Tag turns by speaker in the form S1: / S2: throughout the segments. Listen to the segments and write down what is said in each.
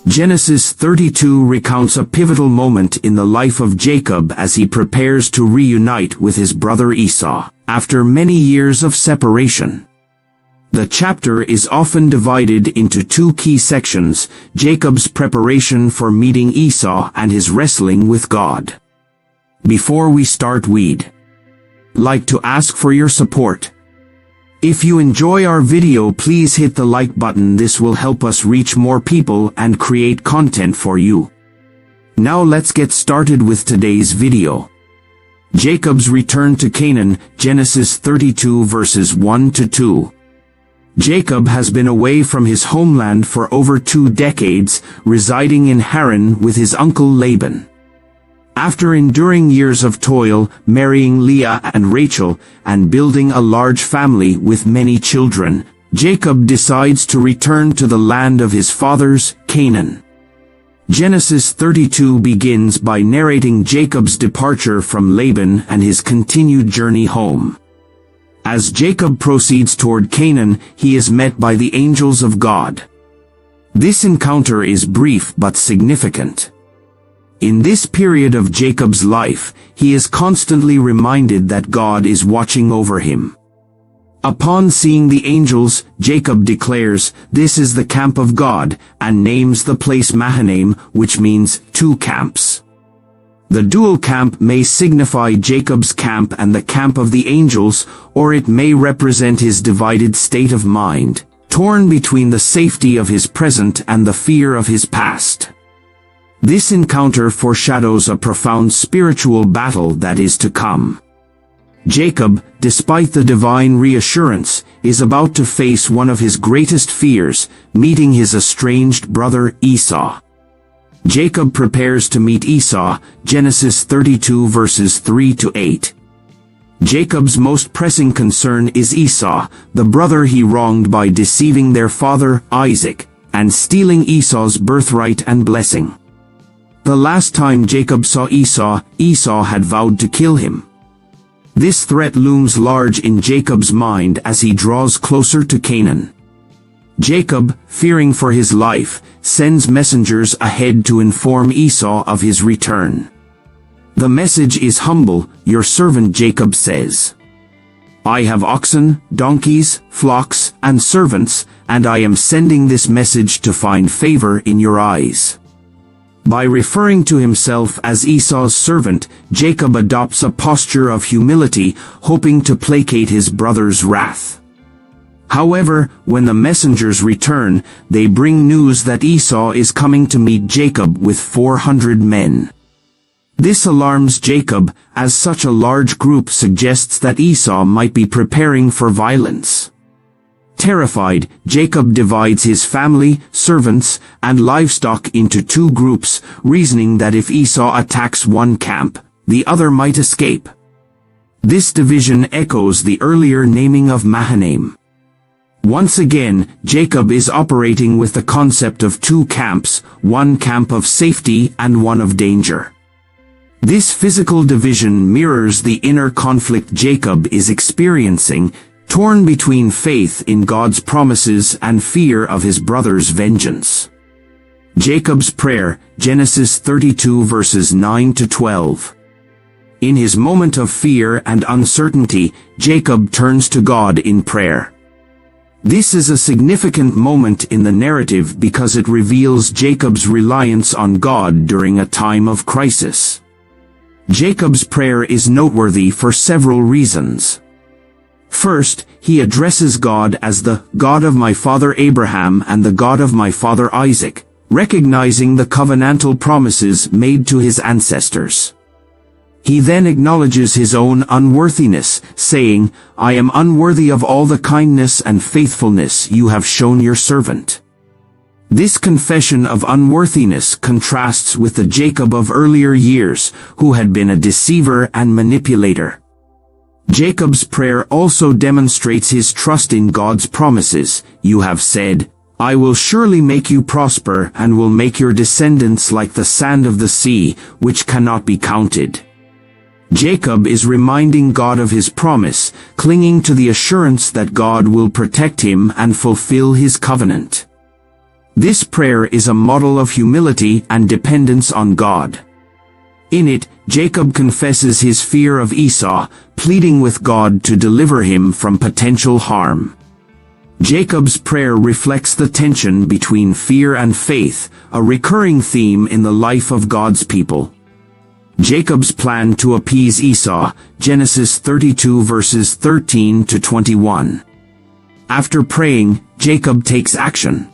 S1: Genesis 32 recounts a pivotal moment in the life of Jacob as he prepares to reunite with his brother Esau, after many years of separation. The chapter is often divided into two key sections: Jacob's preparation for meeting Esau and his wrestling with God. Before we start, we'd like to ask for your support. If you enjoy our video, please hit the like button. This will help us reach more people and create content for you. Now let's get started with today's video. Jacob's return to Canaan, Genesis 32 verses 1 to 2. Jacob has been away from his homeland for over 2 decades, residing in Haran with his uncle Laban. After enduring years of toil, marrying Leah and Rachel, and building a large family with many children, Jacob decides to return to the land of his fathers, Canaan. Genesis 32 begins by narrating Jacob's departure from Laban and his continued journey home. As Jacob proceeds toward Canaan, he is met by the angels of God. This encounter is brief but significant. In this period of Jacob's life, he is constantly reminded that God is watching over him. Upon seeing the angels, Jacob declares, "This is the camp of God," and names the place Mahanaim, which means 2 camps. The dual camp may signify Jacob's camp and the camp of the angels, or it may represent his divided state of mind, torn between the safety of his present and the fear of his past. This encounter foreshadows a profound spiritual battle that is to come. Jacob, despite the divine reassurance, is about to face one of his greatest fears, meeting his estranged brother Esau. Jacob prepares to meet Esau, Genesis 32 verses 3 to 8. Jacob's most pressing concern is Esau, the brother he wronged by deceiving their father, Isaac, and stealing Esau's birthright and blessing. The last time Jacob saw Esau, Esau had vowed to kill him. This threat looms large in Jacob's mind as he draws closer to Canaan. Jacob, fearing for his life, sends messengers ahead to inform Esau of his return. The message is humble. "Your servant Jacob says, I have oxen, donkeys, flocks, and servants, and I am sending this message to find favor in your eyes." By referring to himself as Esau's servant, Jacob adopts a posture of humility, hoping to placate his brother's wrath. However, when the messengers return, they bring news that Esau is coming to meet Jacob with 400 men. This alarms Jacob, as such a large group suggests that Esau might be preparing for violence. Terrified, Jacob divides his family, servants, and livestock into 2 groups, reasoning that if Esau attacks one camp, the other might escape. This division echoes the earlier naming of Mahanaim. Once again, Jacob is operating with the concept of 2 camps, one camp of safety and one of danger. This physical division mirrors the inner conflict Jacob is experiencing, torn between faith in God's promises and fear of his brother's vengeance. Jacob's prayer, Genesis 32 verses 9 to 12. In his moment of fear and uncertainty, Jacob turns to God in prayer. This is a significant moment in the narrative because it reveals Jacob's reliance on God during a time of crisis. Jacob's prayer is noteworthy for several reasons. First, he addresses God as the God of my father Abraham and the God of my father Isaac, recognizing the covenantal promises made to his ancestors. He then acknowledges his own unworthiness, saying, "I am unworthy of all the kindness and faithfulness you have shown your servant." This confession of unworthiness contrasts with the Jacob of earlier years, who had been a deceiver and manipulator. Jacob's prayer also demonstrates his trust in God's promises. "You have said, I will surely make you prosper and will make your descendants like the sand of the sea, which cannot be counted." Jacob is reminding God of his promise, clinging to the assurance that God will protect him and fulfill his covenant. This prayer is a model of humility and dependence on God. In it, Jacob confesses his fear of Esau, pleading with God to deliver him from potential harm. Jacob's prayer reflects the tension between fear and faith, a recurring theme in the life of God's people. Jacob's plan to appease Esau, Genesis 32 verses 13 to 21. After praying, Jacob takes action.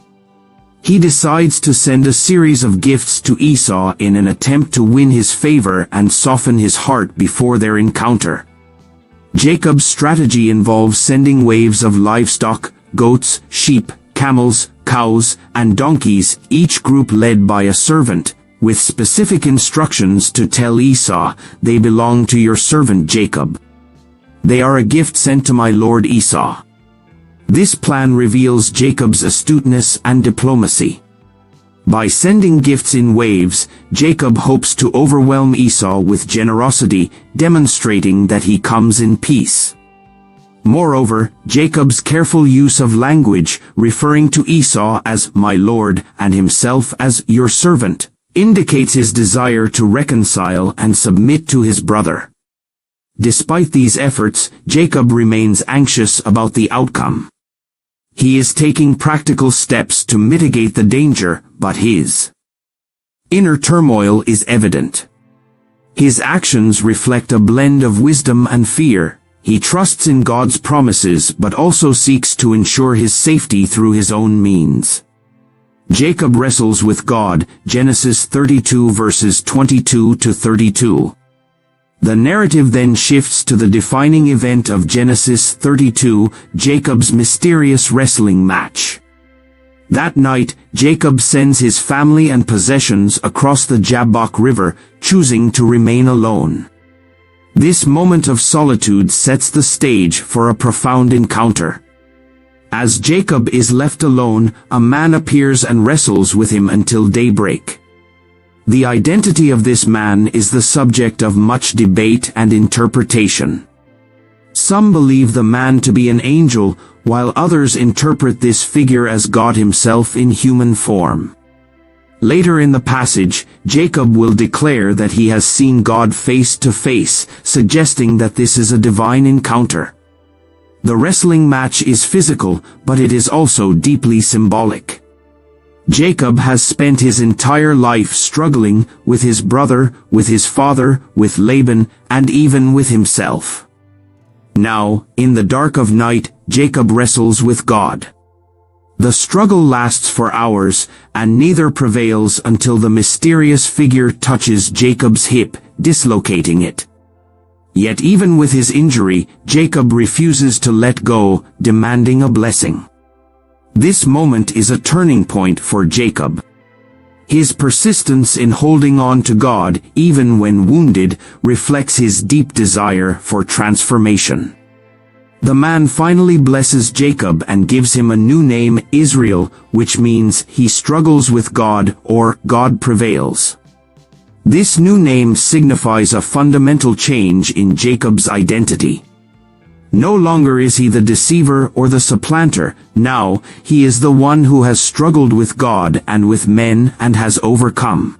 S1: He decides to send a series of gifts to Esau in an attempt to win his favor and soften his heart before their encounter. Jacob's strategy involves sending waves of livestock, goats, sheep, camels, cows, and donkeys, each group led by a servant, with specific instructions to tell Esau, "They belong to your servant Jacob. They are a gift sent to my lord Esau." This plan reveals Jacob's astuteness and diplomacy. By sending gifts in waves, Jacob hopes to overwhelm Esau with generosity, demonstrating that he comes in peace. Moreover, Jacob's careful use of language, referring to Esau as "my lord" and himself as "your servant," indicates his desire to reconcile and submit to his brother. Despite these efforts, Jacob remains anxious about the outcome. He is taking practical steps to mitigate the danger, but his inner turmoil is evident. His actions reflect a blend of wisdom and fear. He trusts in God's promises but also seeks to ensure his safety through his own means. Jacob wrestles with God, Genesis 32 verses 22 to 32. The narrative then shifts to the defining event of Genesis 32, Jacob's mysterious wrestling match. That night, Jacob sends his family and possessions across the Jabbok River, choosing to remain alone. This moment of solitude sets the stage for a profound encounter. As Jacob is left alone, a man appears and wrestles with him until daybreak. The identity of this man is the subject of much debate and interpretation. Some believe the man to be an angel, while others interpret this figure as God himself in human form. Later in the passage, Jacob will declare that he has seen God face to face, suggesting that this is a divine encounter. The wrestling match is physical, but it is also deeply symbolic. Jacob has spent his entire life struggling with his brother, with his father, with Laban, and even with himself. Now, in the dark of night, Jacob wrestles with God. The struggle lasts for hours, and neither prevails until the mysterious figure touches Jacob's hip, dislocating it. Yet even with his injury, Jacob refuses to let go, demanding a blessing. This moment is a turning point for Jacob. His persistence in holding on to God, even when wounded, reflects his deep desire for transformation. The man finally blesses Jacob and gives him a new name, Israel, which means he struggles with God or God prevails. This new name signifies a fundamental change in Jacob's identity. No longer is he the deceiver or the supplanter, now he is the one who has struggled with God and with men and has overcome.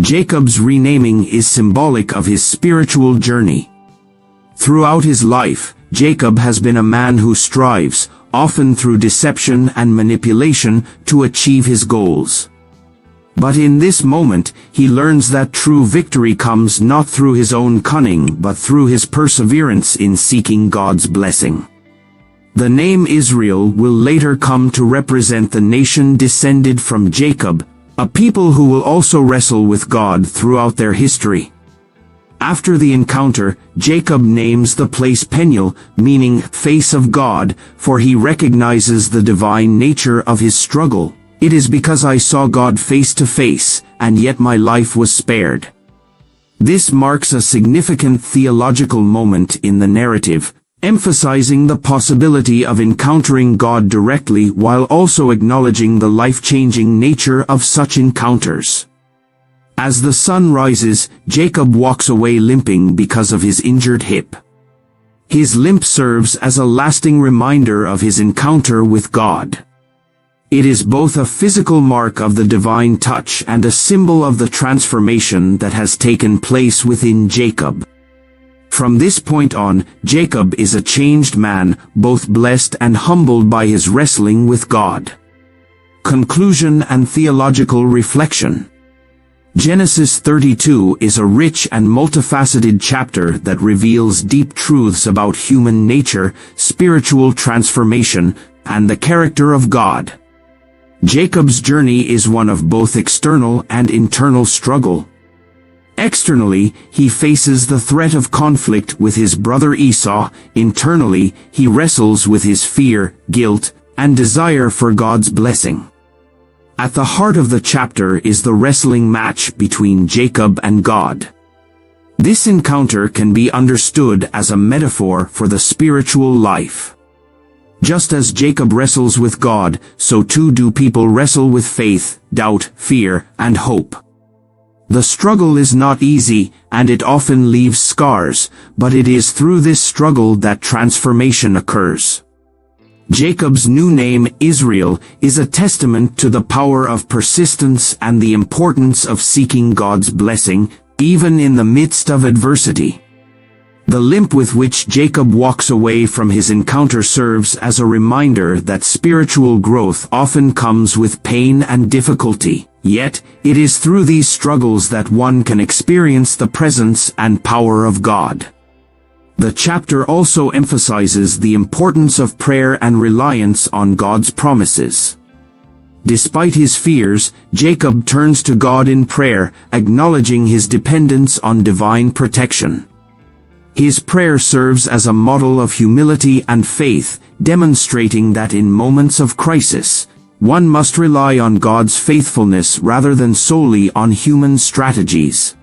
S1: Jacob's renaming is symbolic of his spiritual journey. Throughout his life, Jacob has been a man who strives, often through deception and manipulation, to achieve his goals. But in this moment, he learns that true victory comes not through his own cunning but through his perseverance in seeking God's blessing. The name Israel will later come to represent the nation descended from Jacob, a people who will also wrestle with God throughout their history. After the encounter, Jacob names the place Peniel, meaning face of God, for he recognizes the divine nature of his struggle. It is because I saw God face to face, and yet my life was spared. This marks a significant theological moment in the narrative, emphasizing the possibility of encountering God directly while also acknowledging the life-changing nature of such encounters. As the sun rises, Jacob walks away limping because of his injured hip. His limp serves as a lasting reminder of his encounter with God. It is both a physical mark of the divine touch and a symbol of the transformation that has taken place within Jacob. From this point on, Jacob is a changed man, both blessed and humbled by his wrestling with God. Conclusion and theological reflection. Genesis 32 is a rich and multifaceted chapter that reveals deep truths about human nature, spiritual transformation, and the character of God. Jacob's journey is one of both external and internal struggle. Externally, he faces the threat of conflict with his brother Esau. Internally, he wrestles with his fear, guilt, and desire for God's blessing. At the heart of the chapter is the wrestling match between Jacob and God. This encounter can be understood as a metaphor for the spiritual life. Just as Jacob wrestles with God, so too do people wrestle with faith, doubt, fear, and hope. The struggle is not easy, and it often leaves scars, but it is through this struggle that transformation occurs. Jacob's new name, Israel, is a testament to the power of persistence and the importance of seeking God's blessing, even in the midst of adversity. The limp with which Jacob walks away from his encounter serves as a reminder that spiritual growth often comes with pain and difficulty. Yet, it is through these struggles that one can experience the presence and power of God. The chapter also emphasizes the importance of prayer and reliance on God's promises. Despite his fears, Jacob turns to God in prayer, acknowledging his dependence on divine protection. His prayer serves as a model of humility and faith, demonstrating that in moments of crisis, one must rely on God's faithfulness rather than solely on human strategies.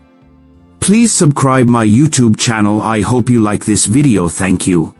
S1: Please subscribe my YouTube channel. I hope you like this video. Thank you.